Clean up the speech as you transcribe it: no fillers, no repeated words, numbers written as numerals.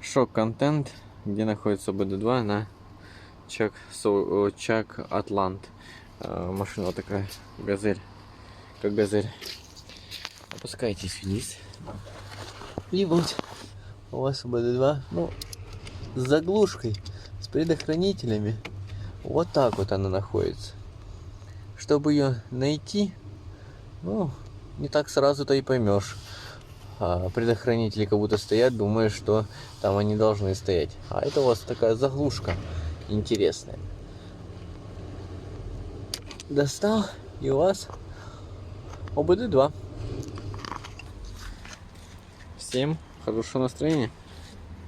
шок-контент, где находится ОБД-2 на Чак Атлант. Машина вот такая, газель, как газель. Опускайтесь вниз. И вот у вас ОБД-2, ну, с заглушкой, с предохранителями. Вот так вот она находится. Чтобы ее найти, ну, не так сразу-то и поймешь. Предохранители как будто стоят, думаешь, что там они должны стоять. А это у вас такая заглушка интересная. Достал, и у вас ОБД-2. Всем хорошего настроения.